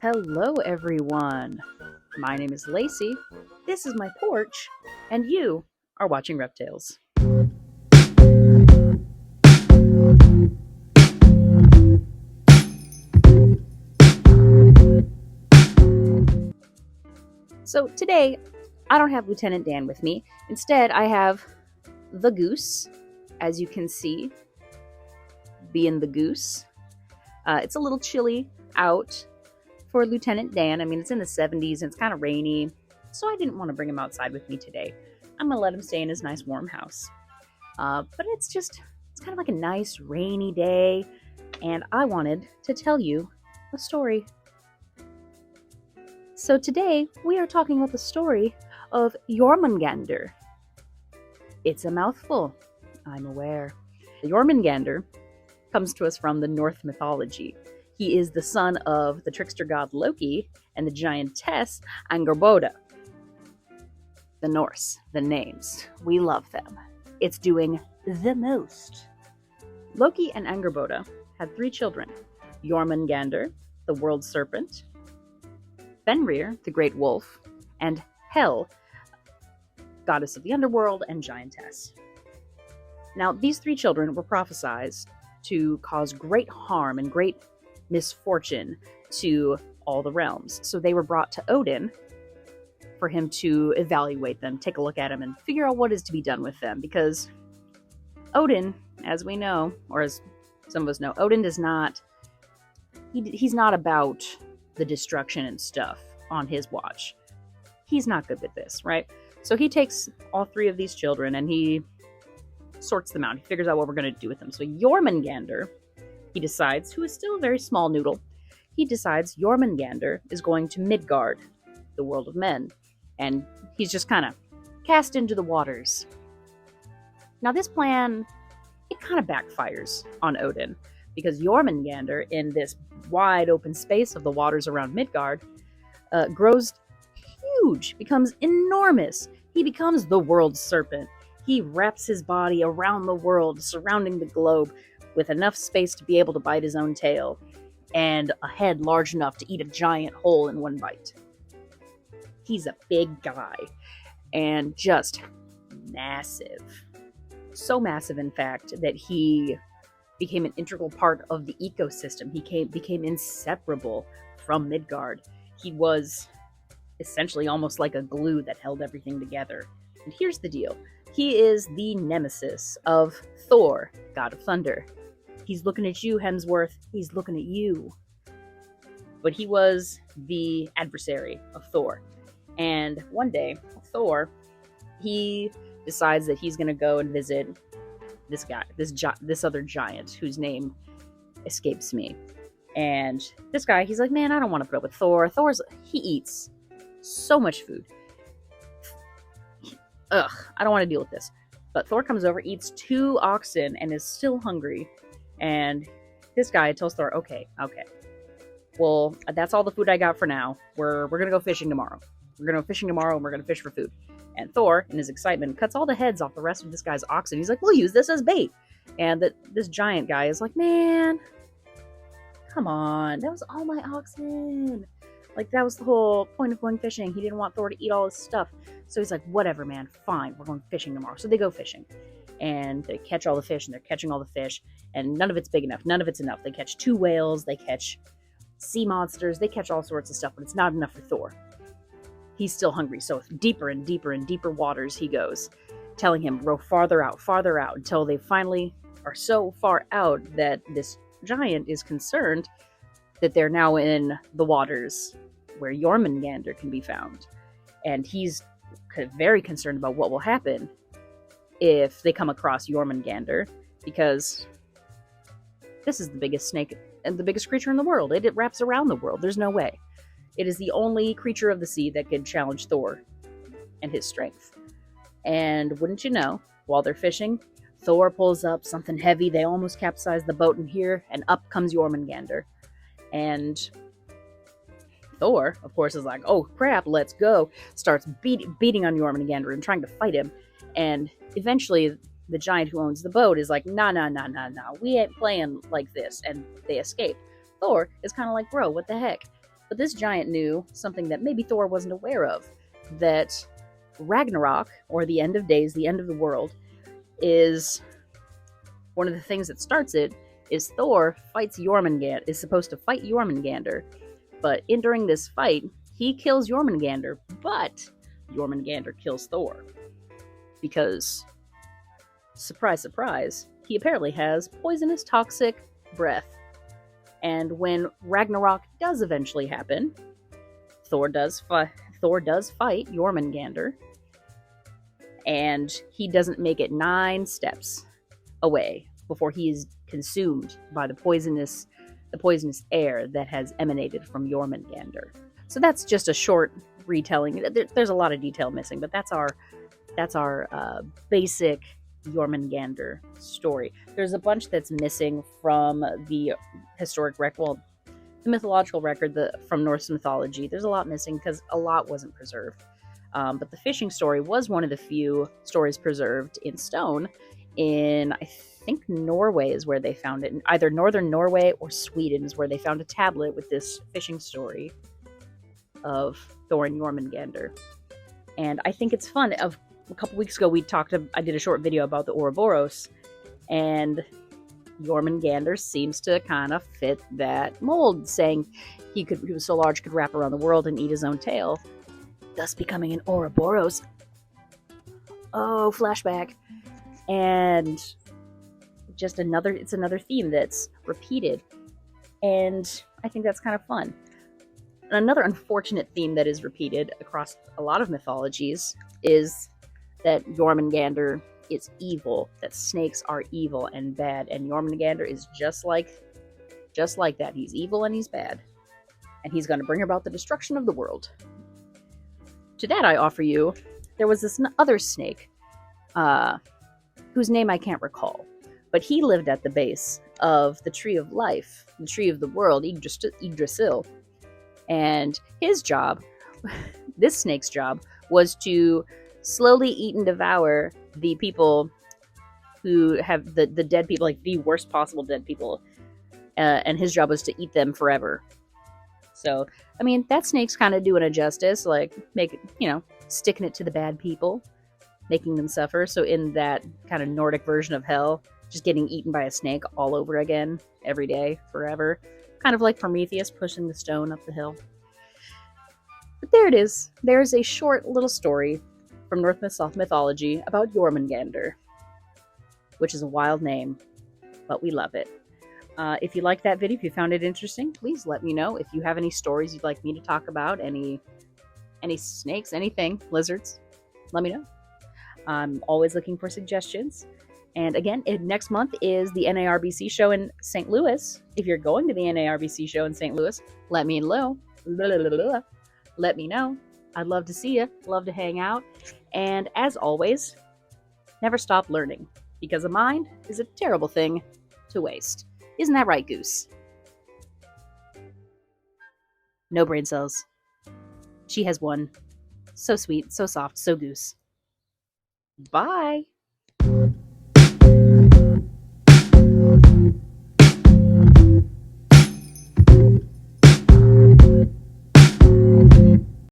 Hello, everyone. My name is Lacey. This is my porch, and you are watching Reptiles. So today, I don't have Lieutenant Dan with me. Instead, I have the goose, as you can see, being the goose. It's a little chilly out for Lieutenant Dan. I mean, it's in the 70s and it's kind of rainy, so I didn't want to bring him outside with me today. I'm going to let him stay in his nice warm house. But it's kind of like a nice rainy day, and I wanted to tell you a story. So today, we are talking about the story of Jormungandr. It's a mouthful, I'm aware. Jormungandr comes to us from the Norse mythology. He is the son of the trickster god Loki and the giantess Angerboda. The Norse, the names, we love them. It's doing the most. Loki and Angerboda had 3 children: Jormungandr, the world serpent, Fenrir, the great wolf, and Hel, goddess of the underworld and giantess. Now, these 3 children were prophesied to cause great harm and great misfortune to all the realms. So they were brought to Odin for him to evaluate them, take a look at them, and figure out what is to be done with them. Because Odin, as we know, or as some of us know, Odin does not, he's not about the destruction and stuff on his watch. He's not good with this, right? So he takes all 3 of these children and he sorts them out. He figures out what we're going to do with them. So Jormungandr, he decides, who is still a very small noodle, he decides Jormungandr is going to Midgard, the world of men. And he's just kind of cast into the waters. Now this plan, it kind of backfires on Odin, because Jormungandr, in this wide open space of the waters around Midgard, grows huge, becomes enormous. He becomes the world serpent. He wraps his body around the world, surrounding the globe, with enough space to be able to bite his own tail, and a head large enough to eat a giant whole in one bite. He's a big guy, and just massive. So massive, in fact, that he became an integral part of the ecosystem. He became inseparable from Midgard. He was essentially almost like a glue that held everything together. And here's the deal. He is the nemesis of Thor, god of thunder. He's looking at you, Hemsworth. He's looking at you. But he was the adversary of Thor. And one day, Thor, he decides that he's going to go and visit this guy, this other giant whose name escapes me. And this guy, he's like, man, I don't want to put up with Thor. He eats so much food. Ugh, I don't want to deal with this. But Thor comes over, eats 2 oxen, and is still hungry. And this guy tells Thor, okay, well, that's all the food I got for now. We're going to go fishing tomorrow. We're going to go fishing tomorrow, and we're going to fish for food. And Thor, in his excitement, cuts all the heads off the rest of this guy's oxen. He's like, we'll use this as bait. And this giant guy is like, man, come on. That was all my oxen. Like, that was the whole point of going fishing. He didn't want Thor to eat all his stuff. So he's like, whatever, man, fine. We're going fishing tomorrow. So they go fishing. And they catch all the fish, and they're catching all the fish. And none of it's big enough. None of it's enough. They catch 2 whales. They catch sea monsters. They catch all sorts of stuff, but it's not enough for Thor. He's still hungry. So deeper and deeper and deeper waters he goes, telling him, row farther out, until they finally are so far out that this giant is concerned that they're now in the waters where Jormungandr can be found. And he's very concerned about what will happen if they come across Jormungandr, because this is the biggest snake and the biggest creature in the world. It wraps around the world. There's no way. It is the only creature of the sea that could challenge Thor and his strength. And wouldn't you know, while they're fishing, Thor pulls up something heavy. They almost capsize the boat in here, and up comes Jormungandr. And Thor, of course, is like, oh crap, let's go. Starts beating on Jormungandr and trying to fight him. And eventually, the giant who owns the boat is like, nah, we ain't playing like this. And they escape. Thor is kind of like, bro, what the heck? But this giant knew something that maybe Thor wasn't aware of, that Ragnarok, or the end of days, the end of the world, is one of the things that starts it. Is Thor fights Jormungandr, is supposed to fight Jormungandr, but during this fight, he kills Jormungandr, but Jormungandr kills Thor because, surprise, surprise, he apparently has poisonous, toxic breath. And when Ragnarok does eventually happen, Thor does fight Jormungandr, and he doesn't make it 9 steps away before he is consumed by the poisonous air that has emanated from Jormungandr. So that's just a short retelling. There's a lot of detail missing, but that's our basic Jormungandr story. There's a bunch that's missing from the historic record, well, the mythological record from Norse mythology. There's a lot missing because a lot wasn't preserved. But the fishing story was one of the few stories preserved in stone in, I think, Norway is where they found it. Either northern Norway or Sweden is where they found a tablet with this fishing story of Thor and Jormungandr. And I think it's fun. A couple weeks ago, I did a short video about the Ouroboros, and Jormungandr seems to kind of fit that mold, saying he was so large, could wrap around the world and eat his own tail, thus becoming an Ouroboros. Oh, flashback. And just it's another theme that's repeated, and I think that's kind of fun. Another unfortunate theme that is repeated across a lot of mythologies is that Jormungandr is evil, that snakes are evil and bad, and Jormungandr is just like that. He's evil and he's bad, and he's going to bring about the destruction of the world. To that I offer you, there was this other snake, whose name I can't recall, but he lived at the base of the Tree of Life, the Tree of the World, Yggdrasil. And his job, this snake's job, was to slowly eat and devour the people who have the dead people, like the worst possible dead people. And his job was to eat them forever. So, I mean, that snake's kind of doing a justice, like, sticking it to the bad people, making them suffer. So in that kind of Nordic version of hell, just getting eaten by a snake all over again, every day, forever. Kind of like Prometheus pushing the stone up the hill. But there it is. There's a short little story from Norse mythology about Jormungandr, which is a wild name, but we love it. If you liked that video, if you found it interesting, please let me know. If you have any stories you'd like me to talk about, any snakes, anything, lizards, let me know. I'm always looking for suggestions. And again, next month is the NARBC show in St. Louis. If you're going to the NARBC show in St. Louis, let me know. Let me know. I'd love to see you. Love to hang out. And as always, never stop learning, because a mind is a terrible thing to waste. Isn't that right, Goose? No brain cells. She has one. So sweet, so soft, so Goose. Bye.